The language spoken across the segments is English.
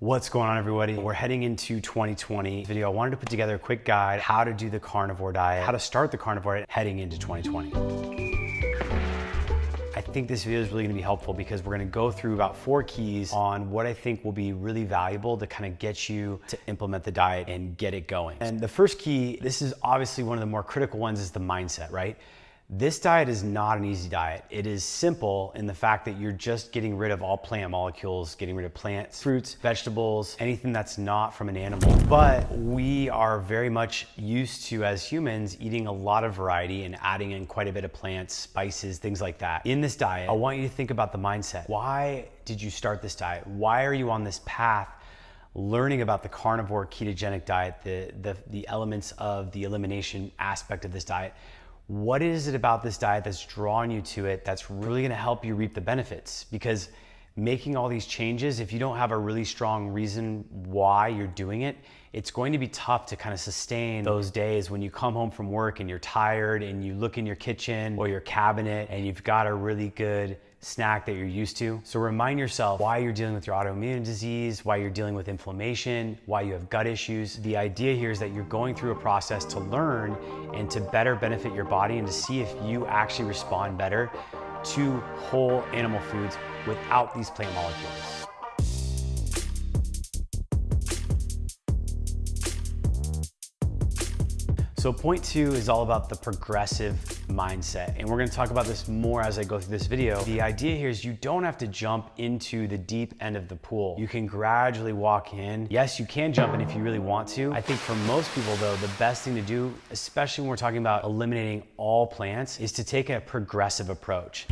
What's going on, everybody? We're heading into 2020. Video, I wanted to put together a quick guide, how to do the carnivore diet, how to start the carnivore diet heading into 2020. I think this video is really gonna be helpful because we're gonna go through about 4 keys on what I think will be really valuable to kind of get you to implement the diet and get it going. And the first key, this is obviously one of the more critical ones, is the mindset, right? This diet is not an easy diet. It is simple in the fact that you're just getting rid of all plant molecules, getting rid of plants, fruits, vegetables, anything that's not from an animal. But we are very much used to, as humans, eating a lot of variety and adding in quite a bit of plants, spices, things like that. In this diet, I want you to think about the mindset. Why did you start this diet? Why are you on this path learning about the carnivore ketogenic diet, the elements of the elimination aspect of this diet? What is it about this diet that's drawing you to it that's really gonna help you reap the benefits? Because making all these changes, if you don't have a really strong reason why you're doing it, it's going to be tough to kind of sustain those days when you come home from work and you're tired and you look in your kitchen or your cabinet and you've got a really good snack that you're used to. So remind yourself why you're dealing with your autoimmune disease, why you're dealing with inflammation, why you have gut issues. The idea here is that you're going through a process to learn and to better benefit your body and to see if you actually respond better to whole animal foods without these plant molecules. So point 2 is all about the progressive mindset. And we're gonna talk about this more as I go through this video. The idea here is you don't have to jump into the deep end of the pool. You can gradually walk in. Yes, you can jump in if you really want to. I think for most people though, the best thing to do, especially when we're talking about eliminating all plants, is to take a progressive approach.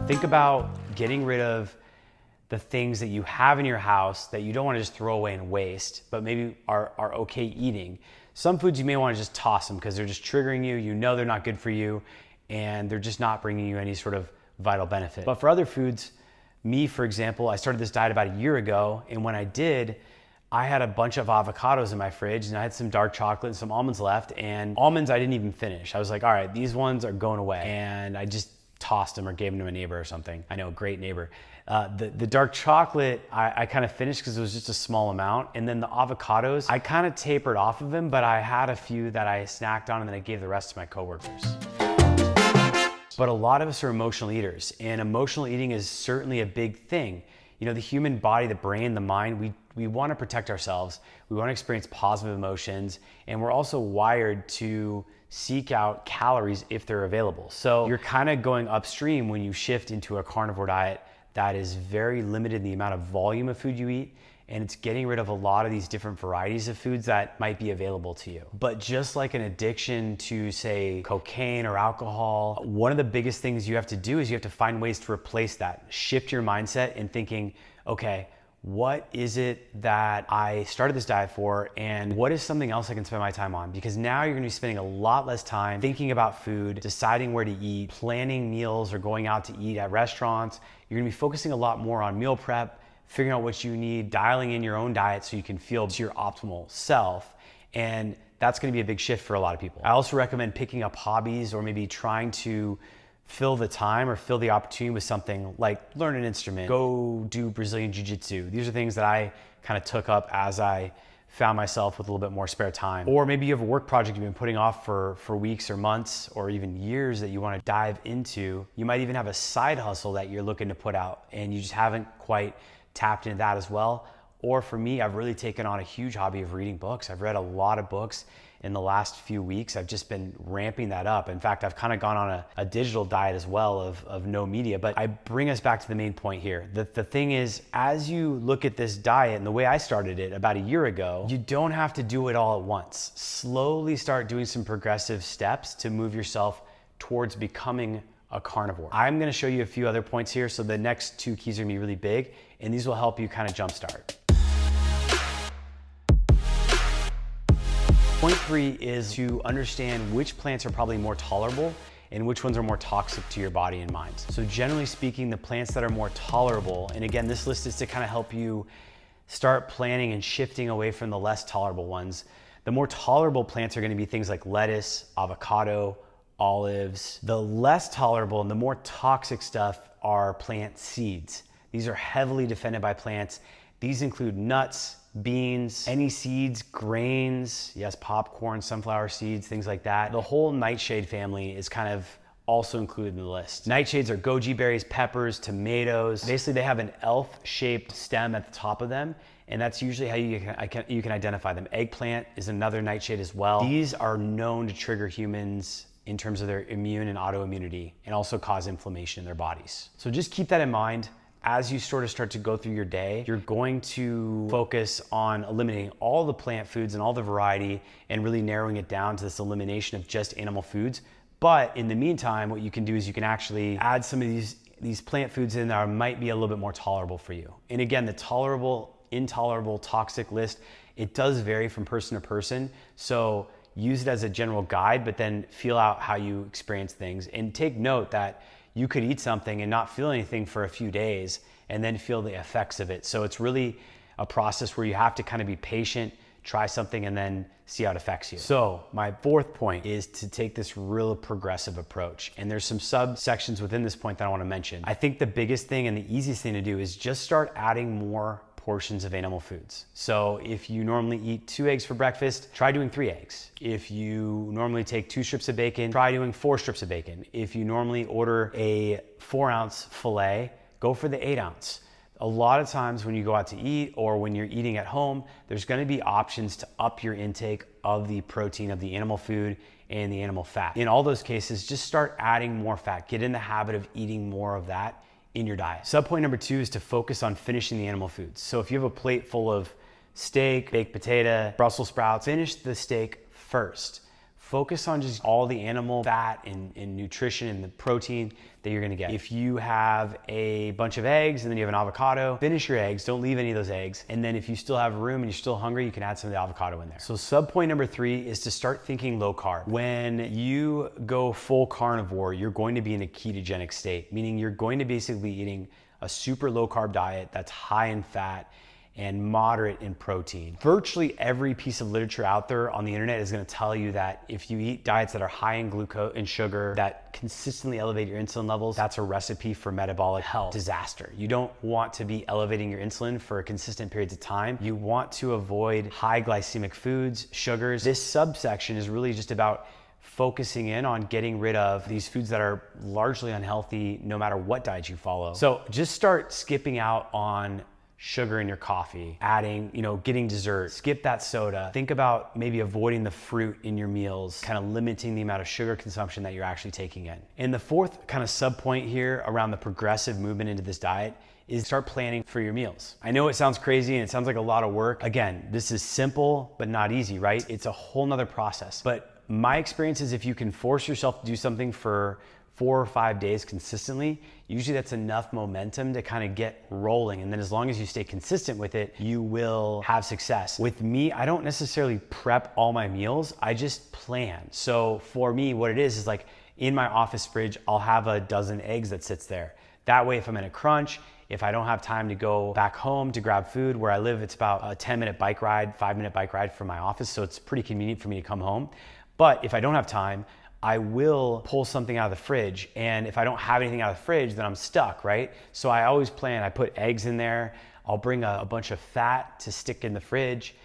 Think about getting rid of the things that you have in your house that you don't want to just throw away and waste, but maybe are okay eating. Some foods you may want to just toss them because they're just triggering you, you know they're not good for you, and they're just not bringing you any sort of vital benefit. But for other foods, me, for example, I started this diet about a year ago, and when I did, I had a bunch of avocados in my fridge and I had some dark chocolate and some almonds left, and almonds I didn't even finish. I was like, all right, these ones are going away. And I just tossed them or gave them to a neighbor or something. I know, a great neighbor. The dark chocolate, I kind of finished because it was just a small amount. And then the avocados, I kind of tapered off of them, but I had a few that I snacked on and then I gave the rest to my coworkers. But a lot of us are emotional eaters, and emotional eating is certainly a big thing. You know, the human body, the brain, the mind, we want to protect ourselves. We want to experience positive emotions, and we're also wired to seek out calories if they're available. So you're kind of going upstream when you shift into a carnivore diet that is very limited in the amount of volume of food you eat, and it's getting rid of a lot of these different varieties of foods that might be available to you. But just like an addiction to, say, cocaine or alcohol, one of the biggest things you have to do is you have to find ways to replace that. Shift your mindset in thinking, okay, what is it that I started this diet for, and what is something else I can spend my time on? Because now you're gonna be spending a lot less time thinking about food, deciding where to eat, planning meals or going out to eat at restaurants. You're gonna be focusing a lot more on meal prep, figuring out what you need, dialing in your own diet so you can feel to your optimal self. And that's gonna be a big shift for a lot of people. I also recommend picking up hobbies or maybe trying to fill the time or fill the opportunity with something like learn an instrument, go do Brazilian Jiu-Jitsu. These are things that I kind of took up as I found myself with a little bit more spare time. Or maybe you have a work project you've been putting off for weeks or months or even years that you want to dive into. You might even have a side hustle that you're looking to put out and you just haven't quite tapped into that as well. Or for me, I've really taken on a huge hobby of reading books. I've read a lot of books in the last few weeks. I've just been ramping that up. In fact, I've kind of gone on a digital diet as well of no media. But I bring us back to the main point here. The thing is, as you look at this diet and the way I started it about a year ago, you don't have to do it all at once. Slowly start doing some progressive steps to move yourself towards becoming a carnivore. I'm gonna show you a few other points here. So the next 2 keys are gonna be really big, and these will help you kind of jumpstart. Point 3 is to understand which plants are probably more tolerable and which ones are more toxic to your body and mind. So generally speaking, the plants that are more tolerable, and again, this list is to kind of help you start planning and shifting away from the less tolerable ones. The more tolerable plants are going to be things like lettuce, avocado, olives. The less tolerable and the more toxic stuff are plant seeds. These are heavily defended by plants. These include nuts, beans, any seeds, grains, yes, popcorn, sunflower seeds, things like that. The whole nightshade family is kind of also included in the list. Nightshades are goji berries, peppers, tomatoes. Basically, they have an elf-shaped stem at the top of them, and that's usually how you can identify them. Eggplant is another nightshade as well. These are known to trigger humans in terms of their immune and autoimmunity, and also cause inflammation in their bodies. So just keep that in mind. As you sort of start to go through your day, you're going to focus on eliminating all the plant foods and all the variety and really narrowing it down to this elimination of just animal foods. But in the meantime, what you can do is you can actually add some of these plant foods in that might be a little bit more tolerable for you. And again, the tolerable, intolerable, toxic list, it does vary from person to person. So use it as a general guide, but then feel out how you experience things. And take note that you could eat something and not feel anything for a few days and then feel the effects of it. So it's really a process where you have to kind of be patient, try something, and then see how it affects you. So my fourth point is to take this real progressive approach. And there's some subsections within this point that I want to mention. I think the biggest thing and the easiest thing to do is just start adding more portions of animal foods. So if you normally eat 2 eggs for breakfast, try doing 3 eggs. If you normally take 2 strips of bacon, try doing 4 strips of bacon. If you normally order a 4-ounce filet, go for the 8-ounce. A lot of times when you go out to eat or when you're eating at home, there's going to be options to up your intake of the protein of the animal food and the animal fat. In all those cases, just start adding more fat. Get in the habit of eating more of that in your diet. Subpoint number 2 is to focus on finishing the animal foods. So if you have a plate full of steak, baked potato, Brussels sprouts, finish the steak first. Focus on just all the animal fat and nutrition and the protein that you're gonna get. If you have a bunch of eggs and then you have an avocado, finish your eggs, don't leave any of those eggs. And then if you still have room and you're still hungry, you can add some of the avocado in there. So subpoint number 3 is to start thinking low carb. When you go full carnivore, you're going to be in a ketogenic state, meaning you're going to basically be eating a super low carb diet that's high in fat and moderate in protein. Virtually every piece of literature out there on the internet is gonna tell you that if you eat diets that are high in glucose and sugar, that consistently elevate your insulin levels, that's a recipe for metabolic health disaster. You don't want to be elevating your insulin for consistent periods of time. You want to avoid high glycemic foods, sugars. This subsection is really just about focusing in on getting rid of these foods that are largely unhealthy no matter what diet you follow. So just start skipping out on sugar in your coffee, adding, getting dessert, skip that soda. Think about maybe avoiding the fruit in your meals, kind of limiting the amount of sugar consumption that you're actually taking in. And the fourth kind of sub point here around the progressive movement into this diet is start planning for your meals. I know it sounds crazy and it sounds like a lot of work. Again, this is simple, but not easy, right? It's a whole nother process. But my experience is if you can force yourself to do something for 4 or 5 days consistently, usually that's enough momentum to kind of get rolling. And then as long as you stay consistent with it, you will have success. With me, I don't necessarily prep all my meals, I just plan. So for me, what it is like in my office fridge, I'll have a dozen eggs that sits there. That way, if I'm in a crunch, if I don't have time to go back home to grab food, where I live, it's about a 10-minute bike ride, 5-minute bike ride from my office. So it's pretty convenient for me to come home. But if I don't have time, I will pull something out of the fridge. And if I don't have anything out of the fridge, then I'm stuck, right? So I always plan, I put eggs in there. I'll bring a bunch of fat to stick in the fridge.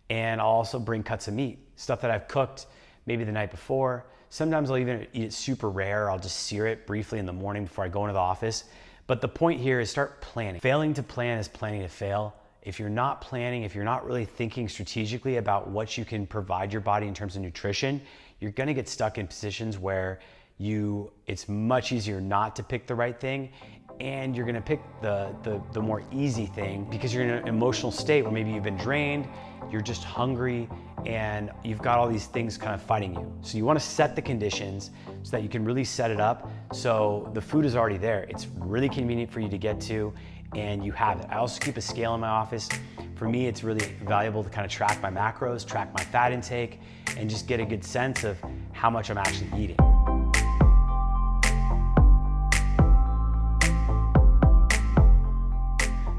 And I'll also bring cuts of meat, stuff that I've cooked maybe the night before. Sometimes I'll even eat it super rare. I'll just sear it briefly in the morning before I go into the office. But the point here is start planning. Failing to plan is planning to fail. If you're not planning, if you're not really thinking strategically about what you can provide your body in terms of nutrition, you're gonna get stuck in positions where it's much easier not to pick the right thing, and you're gonna pick the more easy thing because you're in an emotional state where maybe you've been drained, you're just hungry, and you've got all these things kind of fighting you. So you wanna set the conditions so that you can really set it up so the food is already there. It's really convenient for you to get to, and you have it. I also keep a scale in my office. For me, it's really valuable to kind of track my macros, track my fat intake, and just get a good sense of how much I'm actually eating.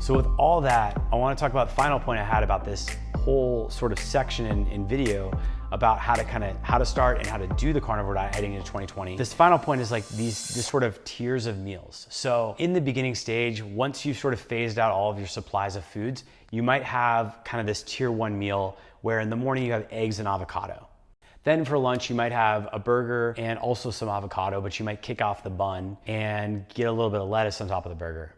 So with all that, I want to talk about the final point I had about this whole sort of section in video about how to start and how to do the carnivore diet heading into 2020. This final point is like this sort of tiers of meals. So in the beginning stage, once you've sort of phased out all of your supplies of foods, you might have kind of this tier 1 meal where in the morning you have eggs and avocado. Then for lunch, you might have a burger and also some avocado, but you might kick off the bun and get a little bit of lettuce on top of the burger.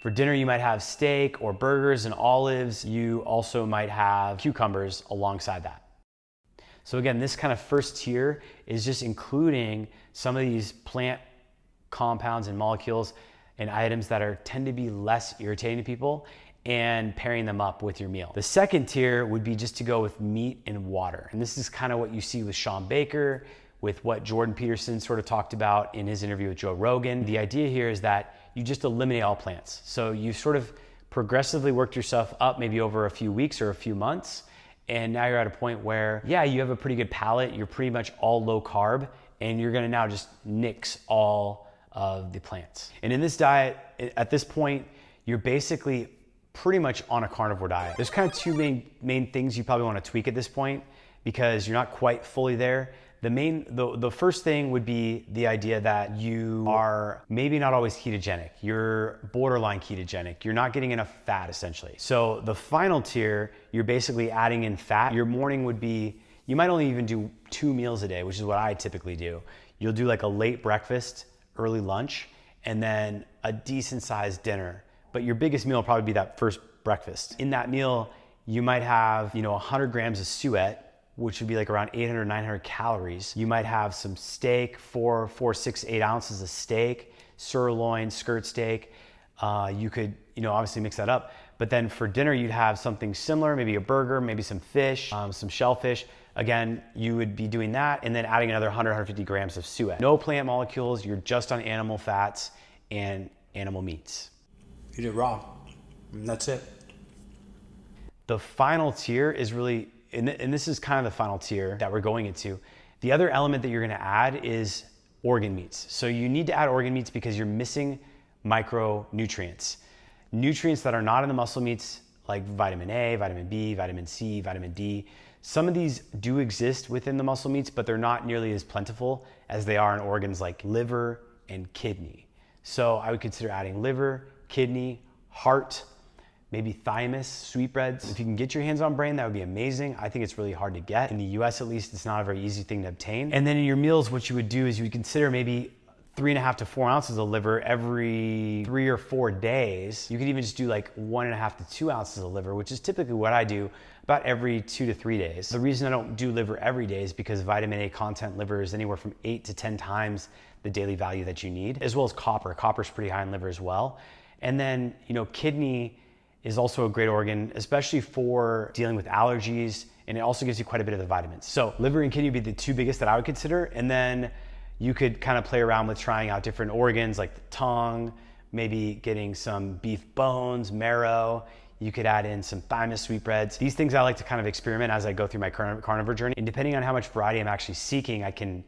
For dinner, you might have steak or burgers and olives. You also might have cucumbers alongside that. So again, this kind of first tier is just including some of these plant compounds and molecules and items that tend to be less irritating to people, and pairing them up with your meal. The second tier would be just to go with meat and water. And this is kind of what you see with Sean Baker, with what Jordan Peterson sort of talked about in his interview with Joe Rogan. The idea here is that you just eliminate all plants. So you sort of progressively worked yourself up maybe over a few weeks or a few months. And now you're at a point where, yeah, you have a pretty good palate. You're pretty much all low carb, and you're gonna now just nix all of the plants. And in this diet, at this point, you're basically pretty much on a carnivore diet. There's kind of two main things you probably want to tweak at this point because you're not quite fully there. The first thing would be the idea that you are maybe not always ketogenic. You're borderline ketogenic. You're not getting enough fat essentially. So the final tier, you're basically adding in fat. Your morning would be, you might only even do 2 meals a day, which is what I typically do. You'll do like a late breakfast, early lunch, and then a decent sized dinner. But your biggest meal will probably be that first breakfast. In that meal, you might have 100 grams of suet, which would be like around 800, 900 calories. You might have some steak, 4, 6, 8 ounces of steak, sirloin, skirt steak. You could, obviously mix that up. But then for dinner, you'd have something similar, maybe a burger, maybe some fish, some shellfish. Again, you would be doing that and then adding another 100, 150 grams of suet. No plant molecules, you're just on animal fats and animal meats. Eat it raw, and that's it. The final tier is really, and this is kind of the final tier that we're going into. The other element that you're gonna add is organ meats. So you need to add organ meats because you're missing micronutrients. Nutrients that are not in the muscle meats, like vitamin A, vitamin B, vitamin C, vitamin D. Some of these do exist within the muscle meats, but they're not nearly as plentiful as they are in organs like liver and kidney. So I would consider adding liver, kidney, heart, maybe thymus, sweetbreads. If you can get your hands on brain, that would be amazing. I think it's really hard to get. In the US at least, it's not a very easy thing to obtain. And then in your meals, what you would do is you would consider maybe 3.5 to 4 ounces of liver every 3 or 4 days. You could even just do like 1.5 to 2 ounces of liver, which is typically what I do about every 2 to 3 days. The reason I don't do liver every day is because vitamin A content liver is anywhere from 8 to 10 times the daily value that you need, as well as copper. Copper's pretty high in liver as well. And then, kidney is also a great organ, especially for dealing with allergies, and it also gives you quite a bit of the vitamins. So liver and kidney would be the 2 biggest that I would consider, and then you could kind of play around with trying out different organs like the tongue, maybe getting some beef bones, marrow. You could add in some thymus, sweetbreads. These things I like to kind of experiment as I go through my carnivore journey, and depending on how much variety I'm actually seeking, I can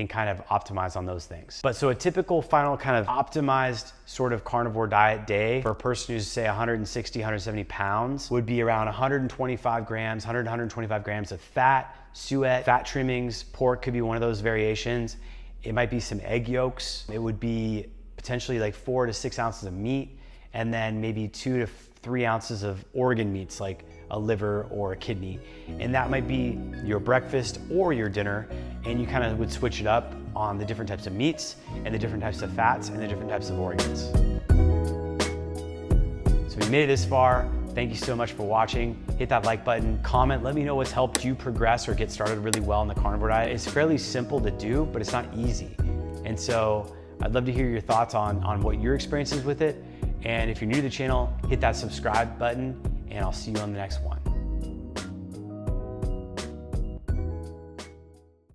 kind of optimize on those things. But so a typical final kind of optimized sort of carnivore diet day for a person who's say 160, 170 pounds would be around 125 grams, 125 grams of fat, suet, fat trimmings, pork could be one of those variations. It might be some egg yolks. It would be potentially like 4 to 6 ounces of meat, and then maybe 2 to 3 ounces of organ meats like a liver or a kidney. And that might be your breakfast or your dinner, and you kind of would switch it up on the different types of meats and the different types of fats and the different types of organs. So if you made it this far, thank you so much for watching. Hit that like button, comment, let me know what's helped you progress or get started really well in the carnivore diet. It's fairly simple to do, but it's not easy. And so I'd love to hear your thoughts on what your experience is with it. And if you're new to the channel, hit that subscribe button, and I'll see you on the next one.